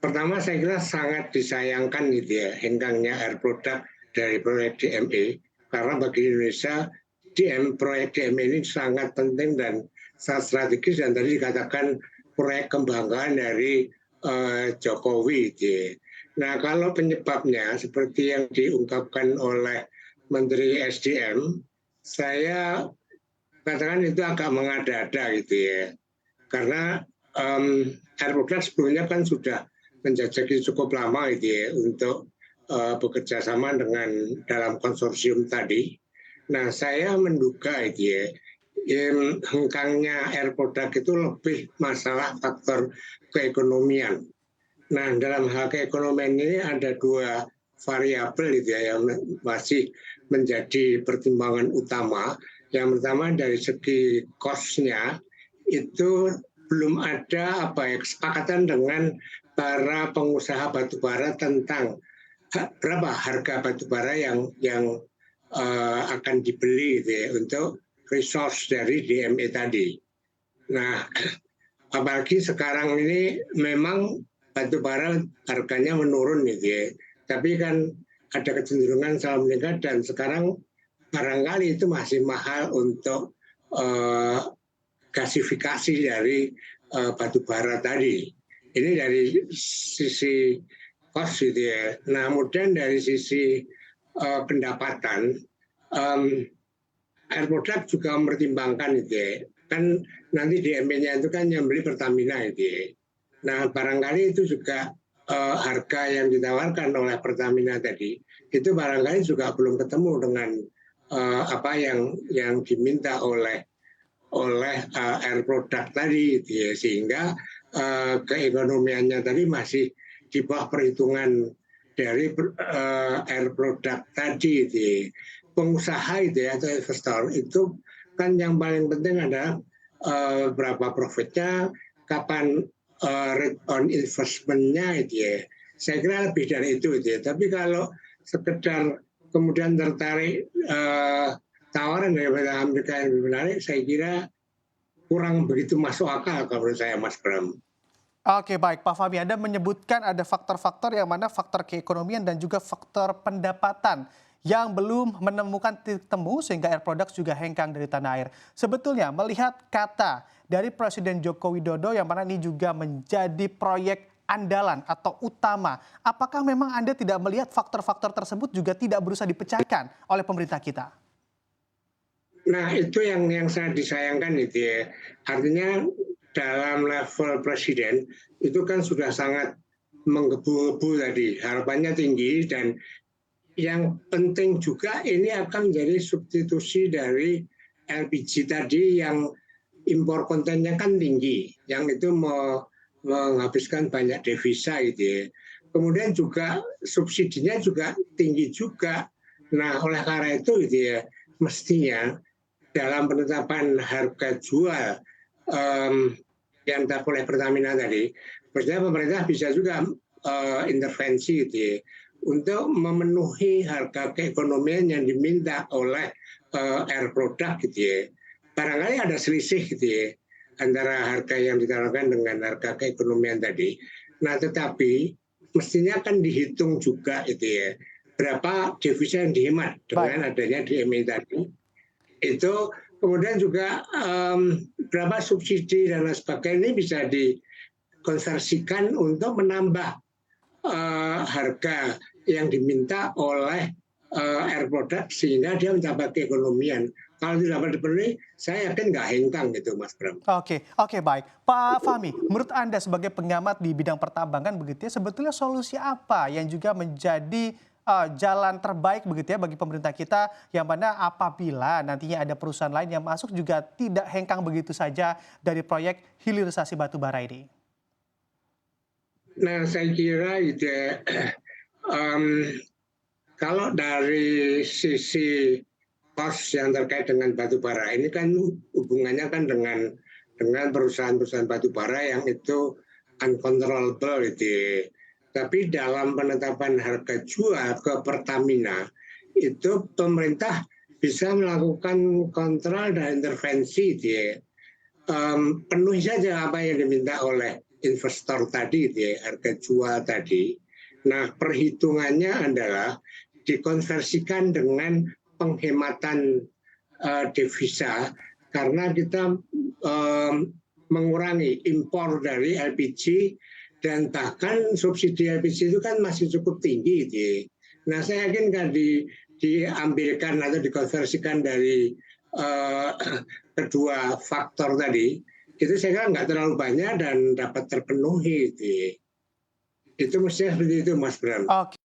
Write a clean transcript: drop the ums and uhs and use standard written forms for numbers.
Pertama saya kira sangat disayangkan gitu ya hengkangnya Air Product dari proyek DME karena bagi Indonesia proyek DME ini sangat penting dan sangat strategis dan tadi dikatakan proyek kebanggaan dari Jokowi gitu ya. Nah kalau penyebabnya seperti yang diungkapkan oleh Menteri SDM, saya katakan itu agak mengada-ada gitu ya karena Air Product sebelumnya kan sudah menjajaki cukup lama gitu ya untuk bekerja sama dengan dalam konsorsium tadi. Nah, saya menduga itu ya, hengkangnya Air Product itu lebih masalah faktor keekonomian. Nah, dalam hal keekonomian ini ada dua variabel gitu ya yang masih menjadi pertimbangan utama. Yang pertama dari segi cost-nya itu belum ada kesepakatan dengan para pengusaha batubara tentang berapa harga batubara yang akan dibeli gitu ya, untuk resource dari DME tadi. Nah, apalagi sekarang ini memang batubara harganya menurun gitu ya. Tapi kan ada kecenderungan selalu meningkat dan sekarang barangkali itu masih mahal untuk gasifikasi dari batubara tadi. Ini dari sisi cost gitu ya. Nah, kemudian dari sisi pendapatan, Air Product juga mempertimbangkan gitu ya. Kan nanti DME-nya itu kan yang beli Pertamina gitu ya. Nah, barangkali itu juga harga yang ditawarkan oleh Pertamina tadi itu barangkali juga belum ketemu dengan apa yang diminta oleh Air Product tadi gitu ya, sehingga keekonomiannya tadi masih di bawah perhitungan dari Air Product tadi gitu ya. Pengusaha itu ya atau investor itu kan yang paling penting adalah berapa profitnya, kapan rate on investment-nya itu ya. Saya kira lebih dari itu gitu ya. Tapi kalau sekedar kemudian tertarik tawaran dari Amerika yang lebih menarik, saya kira kurang begitu masuk akal kalau menurut saya, Mas Bram. Oke, baik Pak Fahmi, Anda menyebutkan ada faktor-faktor yang mana faktor keekonomian dan juga faktor pendapatan yang belum menemukan titik temu sehingga Air Products juga hengkang dari tanah air. Sebetulnya melihat kata dari Presiden Joko Widodo yang mana ini juga menjadi proyek andalan atau utama, apakah memang Anda tidak melihat faktor-faktor tersebut juga tidak berusaha dipecahkan oleh pemerintah kita? Nah, itu yang sangat disayangkan itu ya. Artinya dalam level presiden itu kan sudah sangat menggebu-gebu tadi, harapannya tinggi dan yang penting juga ini akan menjadi substitusi dari LPG tadi yang impor kontennya kan tinggi, yang itu menghabiskan banyak devisa gitu ya. Kemudian juga subsidinya juga tinggi juga. Nah, oleh karena itu gitu ya, mestinya dalam penetapan harga jual yang ditetapkan oleh Pertamina tadi, maksudnya pemerintah bisa juga intervensi gitu ya, untuk memenuhi harga keekonomian yang diminta oleh Air Product gitu ya. Barangkali ada selisih gitu ya antara harga yang ditawarkan dengan harga keekonomian tadi. Nah, tetapi mestinya kan dihitung juga itu ya, berapa devisa yang dihemat Baik. dengan adanya DME tadi. Itu kemudian juga berapa subsidi dan lain sebagainya ini bisa dikonversikan untuk menambah harga yang diminta oleh Air Product sehingga dia mencapai keekonomian. Kalau tidak dapat dipenuhi, saya yakin nggak hengkang gitu, Mas Bram. Oke, oke, baik. Pak Fahmi, menurut Anda sebagai pengamat di bidang pertambangan begitu ya, sebetulnya solusi apa yang juga menjadi jalan terbaik begitu ya bagi pemerintah kita yang mana apabila nantinya ada perusahaan lain yang masuk juga tidak hengkang begitu saja dari proyek hilirisasi batu bara ini? Nah, saya kira itu kalau dari sisi cost yang terkait dengan batu bara ini kan hubungannya kan dengan perusahaan-perusahaan batu bara yang itu uncontrollable gitu ya. Tapi dalam penetapan harga jual ke Pertamina itu pemerintah bisa melakukan kontrol dan intervensi gitu ya. Penuhi saja apa yang diminta oleh investor tadi, gitu ya, harga jual tadi. Nah, perhitungannya adalah dikonversikan dengan penghematan devisa karena kita mengurangi impor dari LPG dan bahkan subsidi LPG itu kan masih cukup tinggi, gitu ya. Nah, saya yakin kan diambilkan atau dikonversikan dari kedua faktor tadi, itu saya kira nggak terlalu banyak dan dapat terpenuhi. Itu mestinya seperti itu, Mas Bram. Oke.